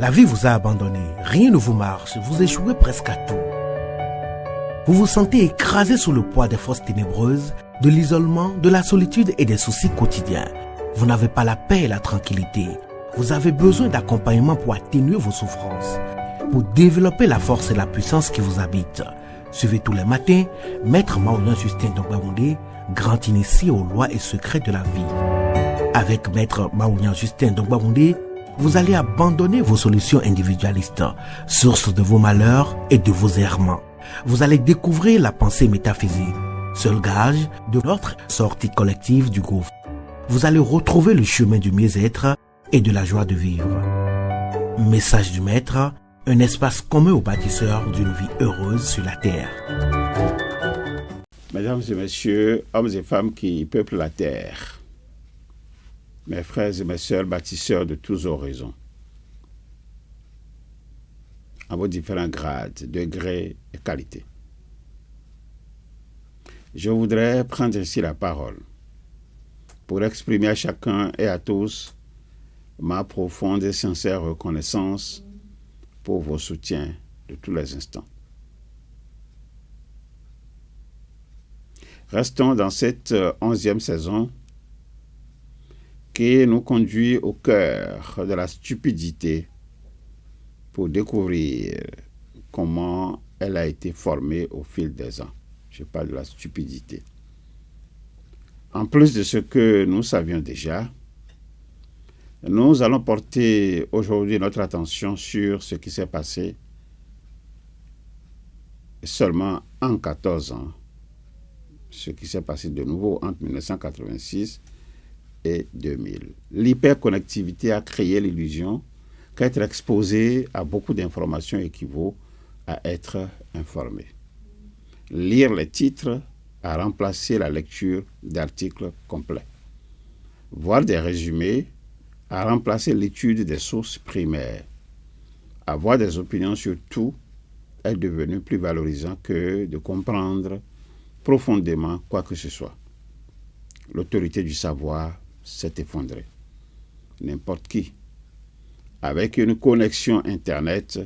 La vie vous a abandonné, rien ne vous marche, vous échouez presque à tout. Vous vous sentez écrasé sous le poids des forces ténébreuses, de l'isolement, de la solitude et des soucis quotidiens. Vous n'avez pas la paix et la tranquillité. Vous avez besoin d'accompagnement pour atténuer vos souffrances, pour développer la force et la puissance qui vous habitent. Suivez tous les matins Maître Maouyan Justin Dongbaoundé, grand initié aux lois et secrets de la vie. Avec Maître Maouyan Justin Dongbaoundé, vous allez abandonner vos solutions individualistes, source de vos malheurs et de vos errements. Vous allez découvrir la pensée métaphysique, seul gage de notre sortie collective du gouffre. Vous allez retrouver le chemin du mieux-être et de la joie de vivre. Message du Maître, un espace commun aux bâtisseurs d'une vie heureuse sur la terre. Mesdames et messieurs, hommes et femmes qui peuplent la terre, mes frères et mes sœurs bâtisseurs de tous horizons, à vos différents grades, degrés et qualités. Je voudrais prendre ici la parole pour exprimer à chacun et à tous ma profonde et sincère reconnaissance pour vos soutiens de tous les instants. Restons dans cette 11e saison qui nous conduit au cœur de la stupidité pour découvrir comment elle a été formée au fil des ans. Je parle de la stupidité. En plus de ce que nous savions déjà, nous allons porter aujourd'hui notre attention sur ce qui s'est passé seulement en 14 ans, ce qui s'est passé de nouveau entre 1986 et 2000. L'hyperconnectivité a créé l'illusion qu'être exposé à beaucoup d'informations équivaut à être informé. Lire les titres a remplacé la lecture d'articles complets. Voir des résumés a remplacé l'étude des sources primaires. Avoir des opinions sur tout est devenu plus valorisant que de comprendre profondément quoi que ce soit. L'autorité du savoir s'est effondrée. N'importe qui, avec une connexion Internet,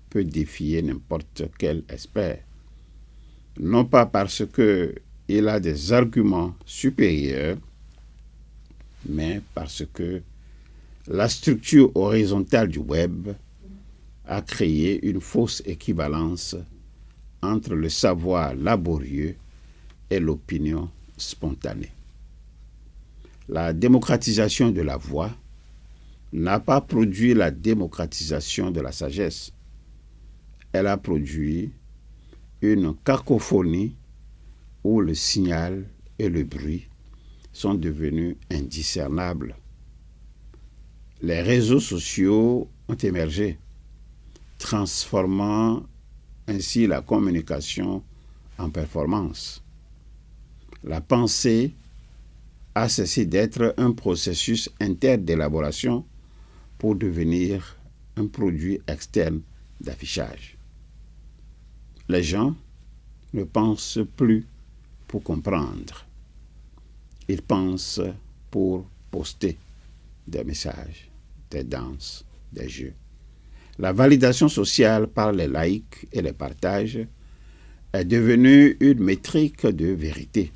peut défier n'importe quel expert. Non pas parce qu'il a des arguments supérieurs, mais parce que la structure horizontale du web a créé une fausse équivalence entre le savoir laborieux et l'opinion spontanée. La démocratisation de la voix n'a pas produit la démocratisation de la sagesse. Elle a produit une cacophonie où le signal et le bruit sont devenus indiscernables. Les réseaux sociaux ont émergé, transformant ainsi la communication en performance. La pensée a cessé d'être un processus interne d'élaboration pour devenir un produit externe d'affichage. Les gens ne pensent plus pour comprendre. Ils pensent pour poster des messages, des danses, des jeux. La validation sociale par les likes et les partages est devenue une métrique de vérité.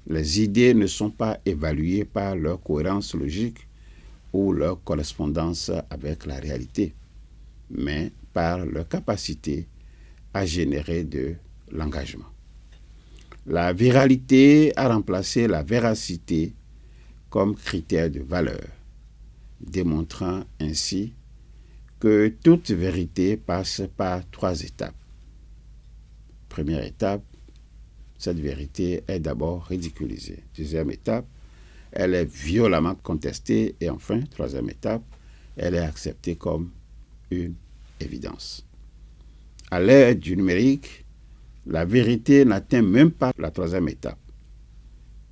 Les idées ne sont pas évaluées par leur cohérence logique ou leur correspondance avec la réalité, mais par leur capacité à générer de l'engagement. La viralité a remplacé la véracité comme critère de valeur, démontrant ainsi que toute vérité passe par 3 étapes. Première étape, cette vérité est d'abord ridiculisée. Deuxième étape, elle est violemment contestée. Et enfin, troisième étape, elle est acceptée comme une évidence. À l'ère du numérique, la vérité n'atteint même pas la 3e étape.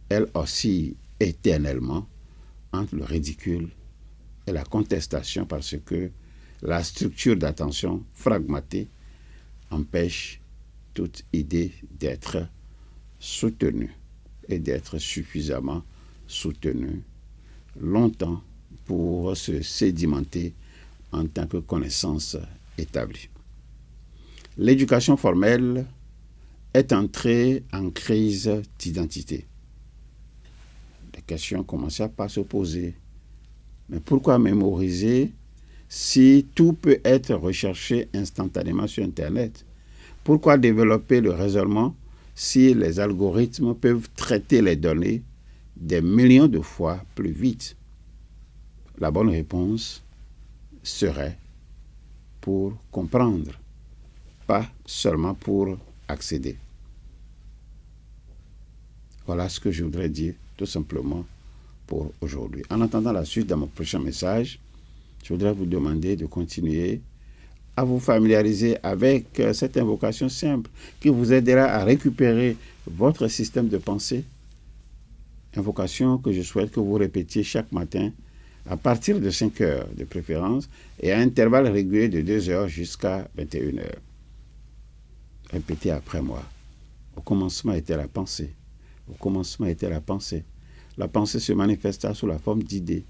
Elle oscille éternellement entre le ridicule et la contestation parce que la structure d'attention fragmentée empêche toute idée d'être soutenue et d'être suffisamment soutenue longtemps pour se sédimenter en tant que connaissance établie. L'éducation formelle est entrée en crise d'identité. La question commençait à se poser. Mais pourquoi mémoriser si tout peut être recherché instantanément sur Internet? Pourquoi développer le raisonnement si les algorithmes peuvent traiter les données des millions de fois plus vite? La bonne réponse serait pour comprendre, pas seulement pour accéder. Voilà ce que je voudrais dire tout simplement pour aujourd'hui. En attendant la suite dans mon prochain message, je voudrais vous demander de continuer à vous familiariser avec cette invocation simple qui vous aidera à récupérer votre système de pensée. Invocation que je souhaite que vous répétiez chaque matin à partir de 5 heures de préférence et à intervalles réguliers de 2 heures jusqu'à 21 heures. Répétez après moi. Au commencement était la pensée. Au commencement était la pensée. La pensée se manifesta sous la forme d'idées.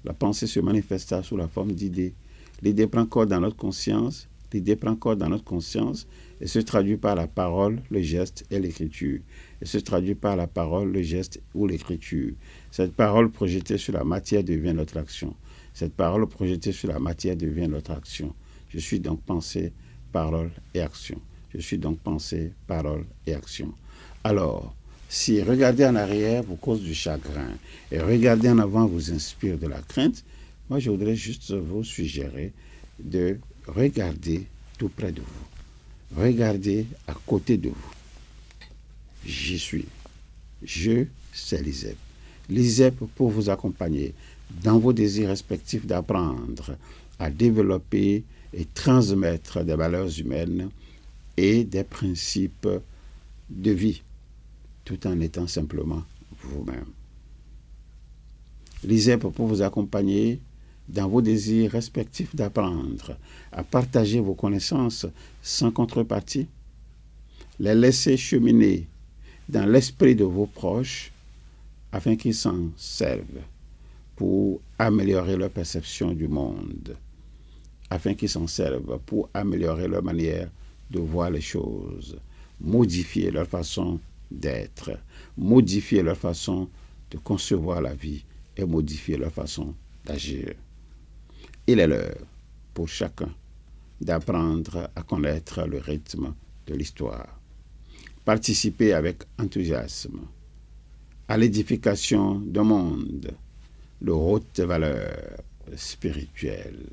La pensée se manifesta sous la forme d'idées. L'idée prend corps dans notre conscience. L'idée prend corps dans notre conscience et se traduit par la parole, le geste et l'écriture. Et se traduit par la parole, le geste ou l'écriture. Cette parole projetée sur la matière devient notre action. Cette parole projetée sur la matière devient notre action. Je suis donc pensée, parole et action. Je suis donc pensée, parole et action. Alors, si regarder en arrière vous cause du chagrin et regarder en avant vous inspire de la crainte, moi je voudrais juste vous suggérer de regarder tout près de vous. Regardez à côté de vous. J'y suis. Je, c'est l'ISEP. L'ISEP pour vous accompagner dans vos désirs respectifs d'apprendre à développer et transmettre des valeurs humaines et des principes de vie, tout en étant simplement vous-même. L'ISEP pour vous accompagner dans vos désirs respectifs d'apprendre à partager vos connaissances sans contrepartie, les laisser cheminer dans l'esprit de vos proches afin qu'ils s'en servent pour améliorer leur perception du monde, afin qu'ils s'en servent pour améliorer leur manière de voir les choses, modifier leur façon d'être, modifier leur façon de concevoir la vie et modifier leur façon d'agir. Il est l'heure pour chacun d'apprendre à connaître le rythme de l'histoire. Participer avec enthousiasme à l'édification d'un monde de haute valeur spirituelle.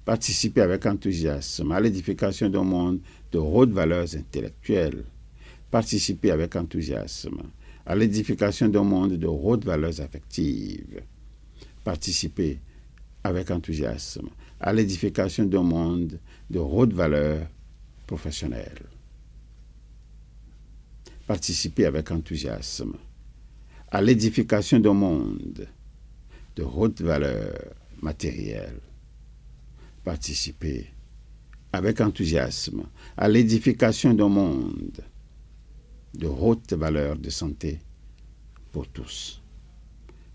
Participer avec enthousiasme à l'édification d'un monde de hautes valeurs intellectuelles. Participer avec enthousiasme à l'édification d'un monde de hautes valeurs affectives. Participer avec enthousiasme à l'édification d'un monde de hautes valeurs professionnelles. Participer avec enthousiasme à l'édification d'un monde de hautes valeurs matérielles. Participer avec enthousiasme à l'édification d'un monde de hautes valeurs de santé pour tous.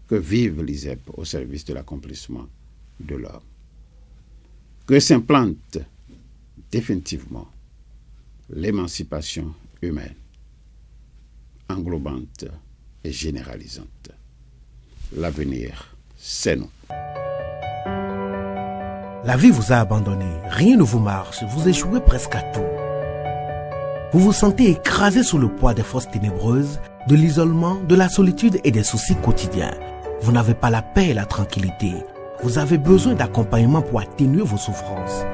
Que vive l'ISEP au service de l'accomplissement de l'homme. Que s'implante définitivement l'émancipation humaine, englobante et généralisante. L'avenir, c'est nous. La vie vous a abandonné, rien ne vous marche, vous échouez presque à tout. Vous vous sentez écrasé sous le poids des forces ténébreuses, de l'isolement, de la solitude et des soucis quotidiens. Vous n'avez pas la paix et la tranquillité. Vous avez besoin d'accompagnement pour atténuer vos souffrances,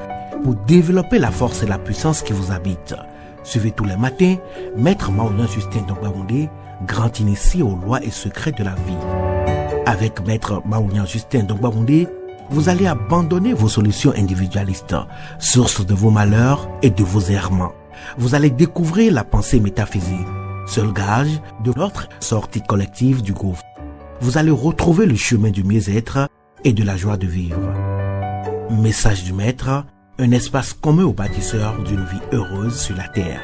pour développer la force et la puissance qui vous habitent. Suivez tous les matins Maître Maouyan Justin Dongbaoundé, grand initié aux lois et secrets de la vie. Avec Maître Maouyan Justin Dongbaoundé, vous allez abandonner vos solutions individualistes, source de vos malheurs et de vos errements. Vous allez découvrir la pensée métaphysique, seul gage de notre sortie collective du gouffre. Vous allez retrouver le chemin du mieux-être et de la joie de vivre. Message du Maître, un espace commun aux bâtisseurs d'une vie heureuse sur la terre.